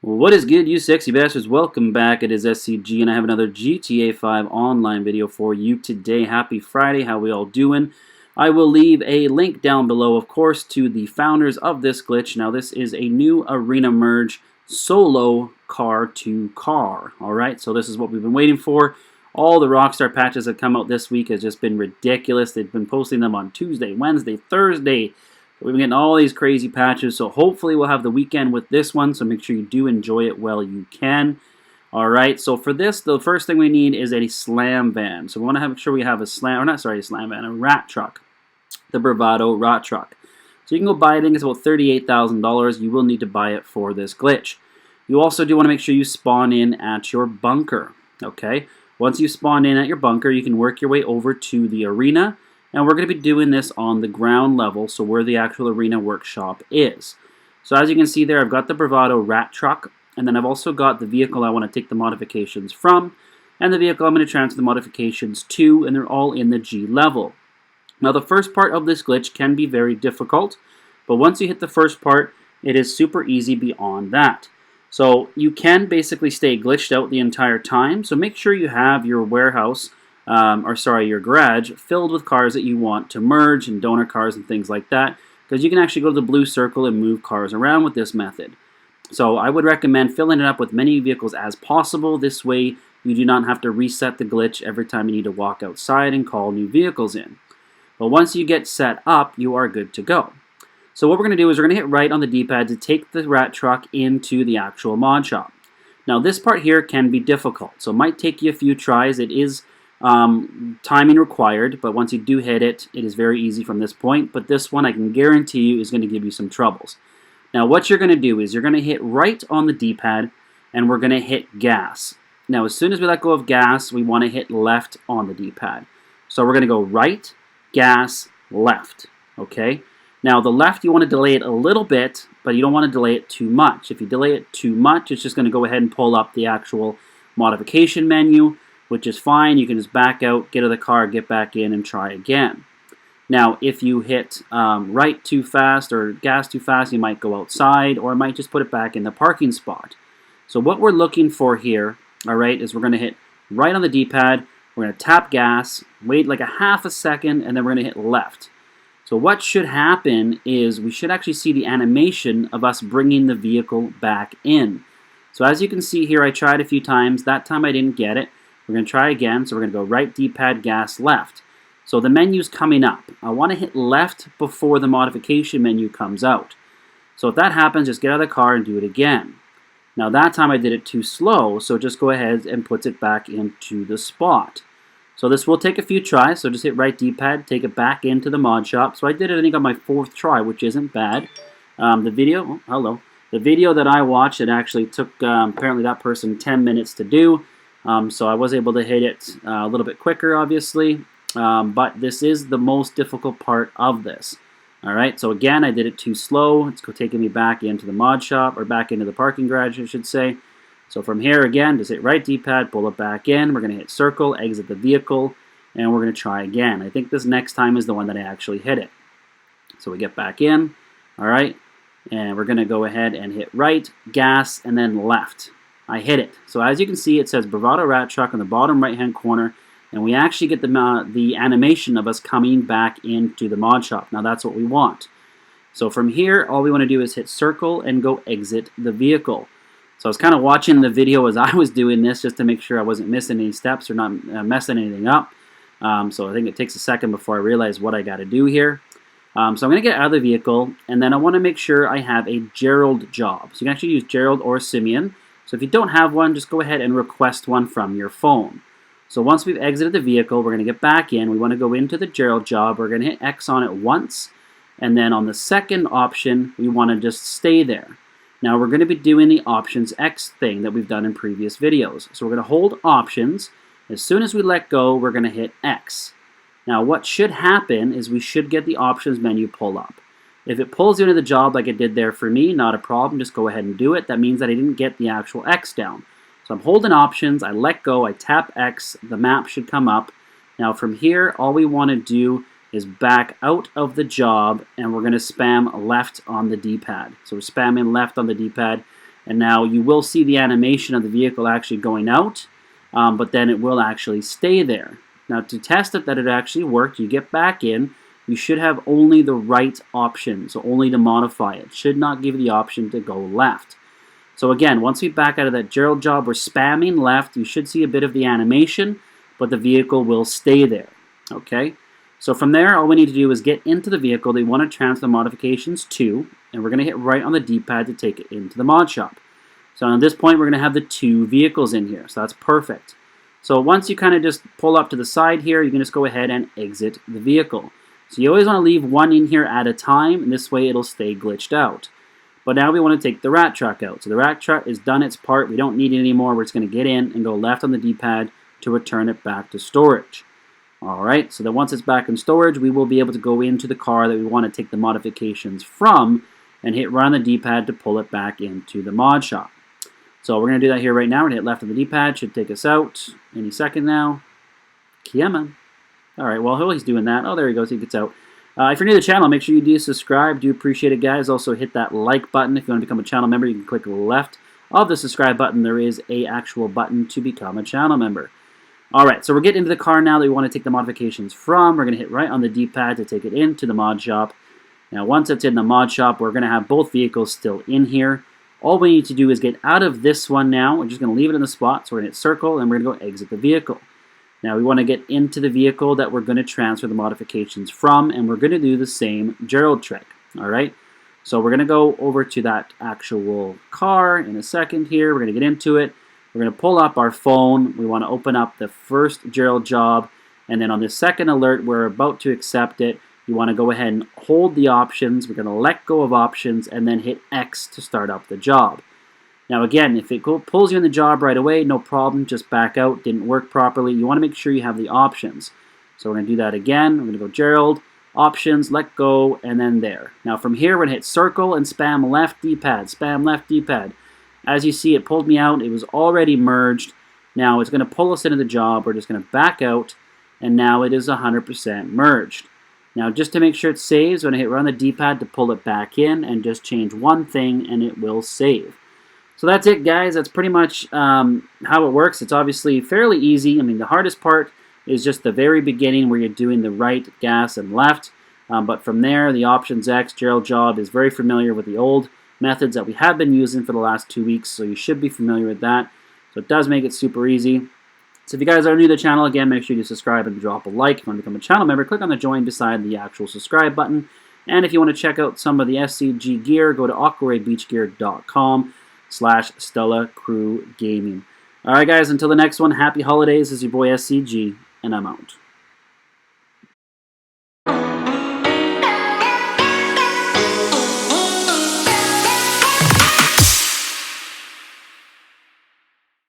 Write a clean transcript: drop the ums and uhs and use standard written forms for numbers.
What is good, you sexy bastards? Welcome back. It is SCG, and I have another GTA 5 online video for you today. Happy Friday. How we all doing? I will leave a link down below, of course, to the founders of this glitch. Now, this is a new arena merge solo car to car. Alright, so this is what we've been waiting for. All the Rockstar patches that come out this week has just been ridiculous. They've been posting them on Tuesday, Wednesday, Thursday. We've been getting all these crazy patches, so hopefully we'll have the weekend with this one, so make sure you do enjoy it while you can. Alright, so for this, the first thing we need is a slam van. So we want to make sure we have a a rat truck. The Bravado rat truck. So you can go buy it, I think it's about $38,000. You will need to buy it for this glitch. You also do want to make sure you spawn in at your bunker. Okay, once you spawn in at your bunker, you can work your way over to the arena. And we're going to be doing this on the ground level, so where the actual arena workshop is. So as you can see there, I've got the Bravado rat truck, and then I've also got the vehicle I want to take the modifications from, and the vehicle I'm going to transfer the modifications to, and they're all in the G level. Now the first part of this glitch can be very difficult, but once you hit the first part, it is super easy beyond that. So you can basically stay glitched out the entire time, so make sure you have your warehouse your garage filled with cars that you want to merge and donor cars and things like that, because you can actually go to the blue circle and move cars around with this method. So I would recommend filling it up with many vehicles as possible. This way you do not have to reset the glitch every time you need to walk outside and call new vehicles in. But once you get set up, you are good to go. So what we're going to do is we're going to hit right on the D-pad to take the rat truck into the actual mod shop. Now this part here can be difficult, so it might take you a few tries. It is timing required, but once you do hit it, it is very easy from this point. But this one, I can guarantee you, is going to give you some troubles. Now what you're going to do is you're going to hit right on the D-pad, and we're going to hit gas. Now as soon as we let go of gas, we want to hit left on the D-pad. So we're going to go right, gas, left. Okay? Now the left, you want to delay it a little bit, but you don't want to delay it too much. If you delay it too much, it's just going to go ahead and pull up the actual modification menu, which is fine. You can just back out, get out of the car, get back in, and try again. Now, if you hit right too fast or gas too fast, you might go outside, or it might just put it back in the parking spot. So what we're looking for here, all right, is we're going to hit right on the D-pad, we're going to tap gas, wait like a half a second, and then we're going to hit left. So what should happen is we should actually see the animation of us bringing the vehicle back in. So as you can see here, I tried a few times. That time I didn't get it. We're going to try again, so we're going to go right D-pad, gas, left. So the menu's coming up. I want to hit left before the modification menu comes out. So if that happens, just get out of the car and do it again. Now that time I did it too slow, so just go ahead and puts it back into the spot. So this will take a few tries, so just hit right D-pad, take it back into the mod shop. So I did it, I think, on my 4th try, which isn't bad. The video that I watched, it actually took apparently that person 10 minutes to do. So I was able to hit it a little bit quicker, obviously, but this is the most difficult part of this. Alright, so again, I did it too slow. It's taking me back into the mod shop, or back into the parking garage, I should say. So from here, again, just hit right D-pad, pull it back in. We're going to hit circle, exit the vehicle, and we're going to try again. I think this next time is the one that I actually hit it. So we get back in, alright, and we're going to go ahead and hit right, gas, and then left. I hit it. So as you can see, it says Bravado Rat Truck on the bottom right-hand corner, and we actually get the animation of us coming back into the mod shop. Now that's what we want. So from here, all we want to do is hit circle and go exit the vehicle. So I was kind of watching the video as I was doing this just to make sure I wasn't missing any steps or not messing anything up. So I think it takes a second before I realize what I got to do here. So I'm going to get out of the vehicle, and then I want to make sure I have a Gerald job. So you can actually use Gerald or Simeon. So if you don't have one, just go ahead and request one from your phone. So once we've exited the vehicle, we're going to get back in. We want to go into the Gerald job. We're going to hit X on it once. And then on the second option, we want to just stay there. Now we're going to be doing the options X thing that we've done in previous videos. So we're going to hold options. As soon as we let go, we're going to hit X. Now what should happen is we should get the options menu pull up. If it pulls you into the job like it did there for me, not a problem, just go ahead and do it. That means that I didn't get the actual X down. So I'm holding options, I let go, I tap X, the map should come up. Now from here, all we want to do is back out of the job, and we're going to spam left on the D-pad. So we're spamming left on the D-pad, And now you will see the animation of the vehicle actually going out, but then it will actually stay there. Now to test it that it actually worked, you get back in. You should have only the right option, so only to modify it. Should not give you the option to go left. So again, once we back out of that Gerald job, we're spamming left. You should see a bit of the animation, but the vehicle will stay there. Okay? So from there, all we need to do is get into the vehicle that we want to transfer the modifications to, and we're going to hit right on the D-pad to take it into the mod shop. So at this point, we're going to have the 2 vehicles in here, so that's perfect. So once you kind of just pull up to the side here, you can just go ahead and exit the vehicle. So you always want to leave one in here at a time, and this way it'll stay glitched out. But now we want to take the rat truck out. So the rat truck has done its part. We don't need it anymore. We're just going to get in and go left on the D-pad to return it back to storage. Alright, so then once it's back in storage, we will be able to go into the car that we want to take the modifications from and hit right on the D-pad to pull it back into the mod shop. So we're going to do that here right now. We're going to hit left on the D-pad. Should take us out any second now. Come on. Alright, well, while he's doing that, oh, there he goes. He gets out. If you're new to the channel, make sure you do subscribe. Do appreciate it, guys. Also, hit that like button. If you want to become a channel member, you can click left of the subscribe button. There is a actual button to become a channel member. Alright, so we're getting into the car now that we want to take the modifications from. We're going to hit right on the D-pad to take it into the mod shop. Now, once it's in the mod shop, we're going to have both vehicles still in here. All we need to do is get out of this one now. We're just going to leave it in the spot. So we're going to hit circle, and we're going to go exit the vehicle. Now, we want to get into the vehicle that we're going to transfer the modifications from, and we're going to do the same Gerald trick. Alright, so we're going to go over to that actual car in a second here. We're going to get into it. We're going to pull up our phone. We want to open up the first Gerald job. And then on the second alert, we're about to accept it. You want to go ahead and hold the options. We're going to let go of options and then hit X to start up the job. Now again, if it pulls you in the job right away, no problem. Just back out. Didn't work properly. You want to make sure you have the options. So we're going to do that again. We're going to go Gerald, options, let go, and then there. Now from here, we're going to hit circle and spam left D-pad. Spam left D-pad. As you see, it pulled me out. It was already merged. Now it's going to pull us into the job. We're just going to back out, and now it is 100% merged. Now, just to make sure it saves, I'm going to hit right on the D-pad to pull it back in and just change one thing, and it will save. So that's it, guys. That's pretty much how it works. It's obviously fairly easy. I mean, the hardest part is just the very beginning where you're doing the right, gas, and left. But from there, the options X, Gerald job is very familiar with the old methods that we have been using for the last 2 weeks, so you should be familiar with that. So it does make it super easy. So if you guys are new to the channel, again, make sure you subscribe and drop a like. If you want to become a channel member, click on the join beside the actual subscribe button. And if you want to check out some of the SCG gear, go to aquaraybeachgear.com/StellaCrew Gaming. Alright guys, until the next one, happy holidays. This is your boy SCG, and I'm out.